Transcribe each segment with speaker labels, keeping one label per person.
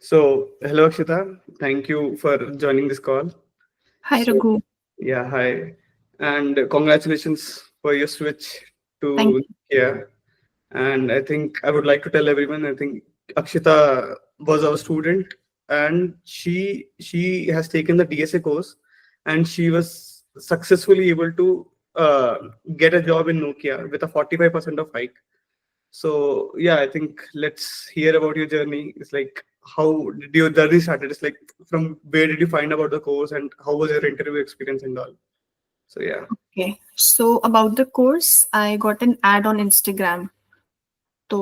Speaker 1: So, hello Akshita. Thank you for joining this call.
Speaker 2: Hi,
Speaker 1: So,
Speaker 2: Raghu.
Speaker 1: yeah, hi. And congratulations for your switch
Speaker 2: Thank
Speaker 1: to
Speaker 2: you.
Speaker 1: Nokia. And I think I would like to tell everyone, I think Akshita was our student and she has taken the DSA course and she was successfully able to get a job in Nokia with a 45% of hike. So yeah, I think let's hear about your journey. It's like how did your journey started? It's like from where did you find about the course and how was your interview experience and all? So yeah,
Speaker 2: Okay. So about the course, I got an ad on Instagram. तो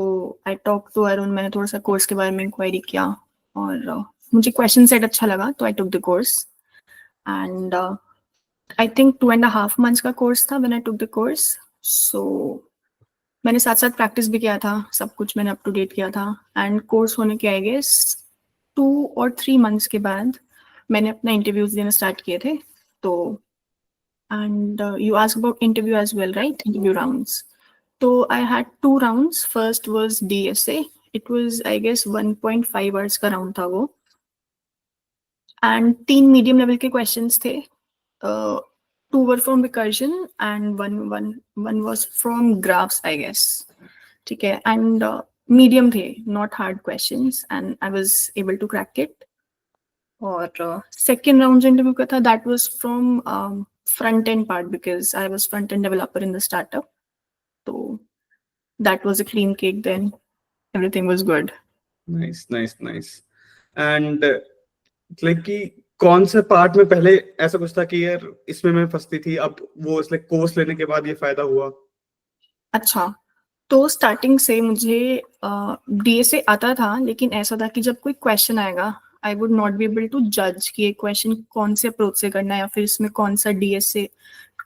Speaker 2: I talk to Arun, मैंने थोड़ा सा course के बारे में inquiry किया और मुझे क्वेश्चन सेट अच्छा लगा तो I took the course and I think 2.5 months का कोर्स था when I took the course. So मैंने साथ साथ प्रैक्टिस भी किया था, सब कुछ मैंने अप टू डेट किया था. एंड कोर्स होने के आई गेस 2 or 3 months के बाद मैंने अपना इंटरव्यूज देना स्टार्ट किए थे. तो and you asked about interview as well, right? Interview rounds. So I had 2 rounds. First was DSA. It was, I guess, 1.5 hours का round था वो. And 3 medium level के questions थे. Uh, 2 were from recursion and one was from graphs, I guess. ठीक है. And medium थे, not hard questions, and I was able to crack it. और second round जो interview का था, that was from front end part because I was front end developer in the startup. So that was a clean cake then. Everything was good.
Speaker 1: nice. And like कि कौन से part में पहले ऐसा कुछ था कि यार इसमें मैं फंसती थी, अब वो लाइक कोर्स लेने के बाद ये फायदा हुआ?
Speaker 2: अच्छा, तो स्टार्टिंग से मुझे डीएसए आता था, लेकिन ऐसा था कि जब कोई क्वेश्चन आएगा I would not be able to जज कि ये क्वेश्चन कौन से अप्रोच से करना है या फिर इसमें कौन सा डीएसए,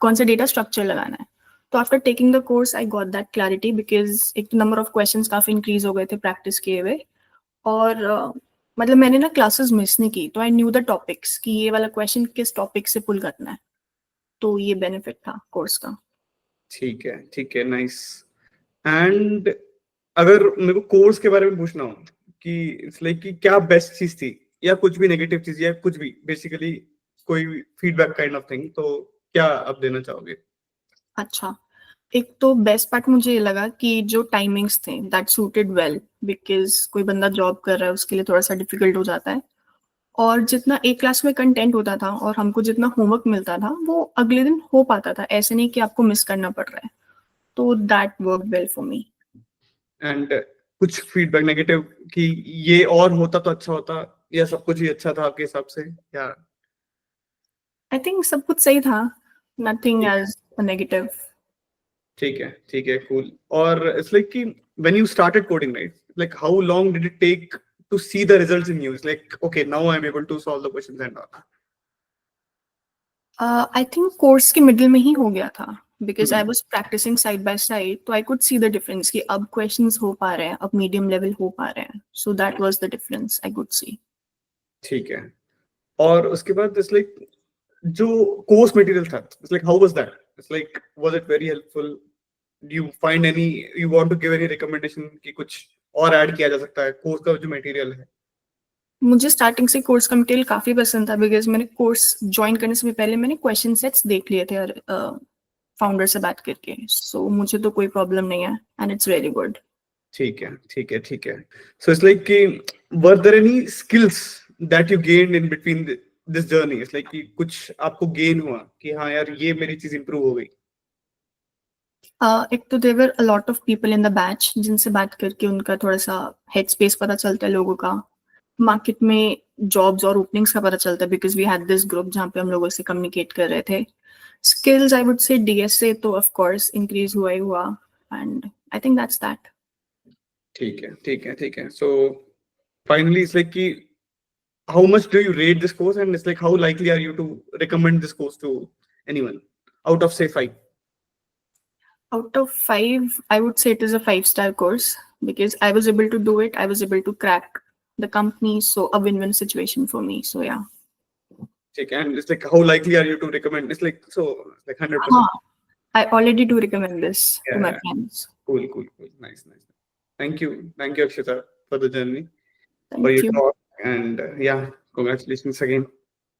Speaker 2: कौन सा डेटा स्ट्रक्चर लगाना है. तो after taking the course I got that clarity because एक नंबर ऑफ क्वेश्चंस काफी इंक्रीज हो गए थे प्रैक्टिस किए हुए. और मतलब मैंने ना क्लासेस मिस नहीं की, तो आई न्यू द टॉपिक्स कि ये वाला क्वेश्चन किस टॉपिक से पुल करना है. तो ये बेनिफिट था कोर्स का.
Speaker 1: ठीक है, नाइस. एंड अगर मेरे को कोर्स के बारे में पूछना हो कि इट्स लाइक कि क्या बेस्ट चीज थी या कुछ भी नेगेटिव चीज या कुछ भी बेसिकली कोई फीडबैक काइंड ऑफ थिंग, तो क्या आप देना चाहोगे?
Speaker 2: अच्छा, एक तो बेस्ट पार्ट मुझे ये लगा कि जो टाइमिंग्स थे दैट सूटेड वेल बिकॉज कोई बंदा जॉब कर रहा है उसके लिए थोड़ा सा डिफिकल्ट हो जाता है. और जितना एक क्लास में कंटेंट होता था और हमको जितना होमवर्क मिलता था वो अगले दिन हो पाता था, ऐसे नहीं कि आपको मिस करना पड़ रहा है. तो that work well for me.
Speaker 1: And कुछ फीडबैक नेगेटिव कि ये और होता तो अच्छा होता या सब कुछ ही अच्छा था आपके हिसाब से, या?
Speaker 2: आई थिंक सब कुछ सही था, नथिंग एज अ नेगेटिव.
Speaker 1: ठीक है, कूल. और इट्स लाइक कि when you started coding, right, like how long did it take to see the results in use, like okay now I am able to solve the questions and all?
Speaker 2: I think course के middle में ही हो गया था because I was practising side by side, तो I could see the difference कि अब questions हो पा रहे हैं, अब मीडियम लेवल हो पा रहे हैं. So that was the difference I could see.
Speaker 1: ठीक है. और उसके बाद इट्स लाइक जो कोर्स मटेरियल था, it's like how was that? It's like was it very helpful? Do you find any, you want to give any recommendation कि कुछ और ऐड किया जा सकता है कोर्स का जो मटेरियल है?
Speaker 2: मुझे स्टार्टिंग से कोर्स का मटेरियल काफी पसंद था बिकॉज मैंने कोर्स ज्वाइन करने से पहले मैंने क्वेश्चन सेट्स देख लिए थे और फाउंडर से बात करके. सो मुझे तो कोई प्रॉब्लम नहीं है एंड इट्स वेरी गुड.
Speaker 1: ठीक है. सो इट्स लाइक कि were there any skills that you gained in between this journey? It's like कि कुछ आपको गेन हुआ कि हाँ यार ये मेरी चीज इंप्रूव हो गई?
Speaker 2: एक तो there were a lot of people in the batch जिनसे बात करके उनका थोड़ा सा हेड स्पेस पता चलता है लोगों का. मार्केट में जॉब्स और ओपनिंग्स का पता चलता है because we had this group जहाँ पे हम लोगों से कम्युनिकेट कर रहे थे. Skills I would say DSA तो ऑफ कोर्स इंक्रीज हुआ ही हुआ and I think that's that.
Speaker 1: ठीक है. सो फाइनली इट्स लाइक कि how much do you rate this course, and it's like how likely are you to recommend this course to anyone out of say 5?
Speaker 2: Out of 5, I would say it is a 5-star course because I was able to do it. I was able to crack the company, so a win-win situation for me. So yeah.
Speaker 1: Okay, and it's like how likely are you to recommend? It's like so like 100%.
Speaker 2: I already do recommend this to my
Speaker 1: Yeah,
Speaker 2: friends.
Speaker 1: cool. Nice. Thank you, Akshita, for the journey, for
Speaker 2: Thank
Speaker 1: your
Speaker 2: you.
Speaker 1: talk, And yeah, congratulations again.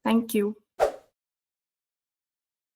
Speaker 2: Thank you.